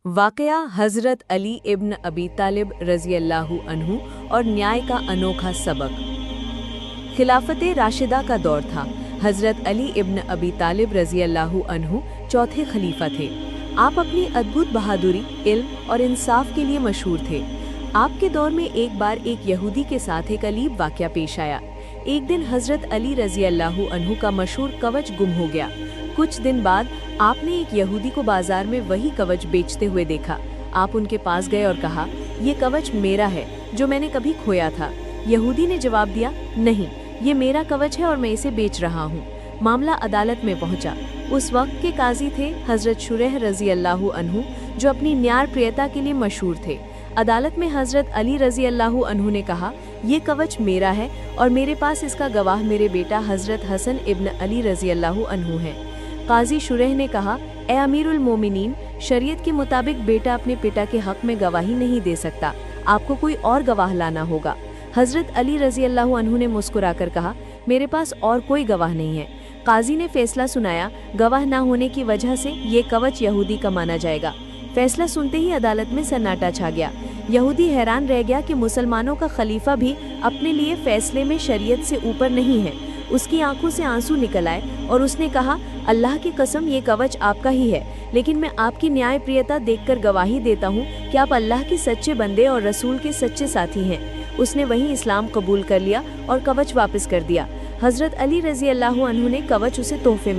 वाकया हज़रत अली इब्न अबी तालिब रज़ी अल्लाहु अन्हु और न्याय का अनोखा सबक। खिलाफत राशिदा का दौर था। हज़रत अली इब्न अबी तालिब रज़ी अल्लाहु अन्हु चौथे खलीफा थे। आप अपनी अद्भुत बहादुरी, इल्म और इंसाफ के लिए मशहूर थे। आपके दौर में एक बार एक यहूदी के साथ एक अलीब वाक़या पेश आया। एक दिन हज़रत अली रज़ी अल्लाहु अन्हु का मशहूर कवच गुम हो गया। कुछ दिन बाद आपने एक यहूदी को बाजार में वही कवच बेचते हुए देखा। आप उनके पास गए और कहा, ये कवच मेरा है जो मैंने कभी खोया था। यहूदी ने जवाब दिया, नहीं, ये मेरा कवच है और मैं इसे बेच रहा हूँ। मामला अदालत में पहुंचा। उस वक्त के काजी थे हज़रत शुरैह रज़ी अल्लाहु अन्हु, जो अपनी न्यायप्रियता के लिए मशहूर थे। अदालत में हज़रत अली रज़ी अल्लाहु अन्हु ने कहा, ये कवच मेरा है और मेरे पास इसका गवाह मेरे बेटा हज़रत हसन इब्न अली रज़ी अल्लाहु अन्हु है। काजी शुरैह ने कहा, ए अमीरुल मोमिनीन, शरीयत के मुताबिक बेटा अपने पिता के हक में गवाही नहीं दे सकता, आपको कोई और गवाह लाना होगा। हज़रत अली रज़ी अल्लाहु अन्हु ने मुस्कुराकर कहा, मेरे पास और कोई गवाह नहीं है। काजी ने फैसला सुनाया, गवाह ना होने की वजह से ये कवच यहूदी का माना जाएगा। फैसला सुनते ही अदालत में सन्नाटा छा गया। यहूदी हैरान रह गया कि मुसलमानों का खलीफा भी अपने लिए फैसले में शरीयत से ऊपर नहीं है। उसकी आंखों से आंसू निकल आए और उसने कहा, अल्लाह की कसम, ये कवच आपका ही है, लेकिन मैं आपकी न्यायप्रियता देखकर गवाही देता हूँ कि आप अल्लाह के सच्चे बंदे और रसूल के सच्चे साथी हैं। उसने वहीं इस्लाम कबूल कर लिया और कवच वापस कर दिया। हज़रत अली रज़ी अल्लाहु अन्हु ने कवच उसे तोहफे में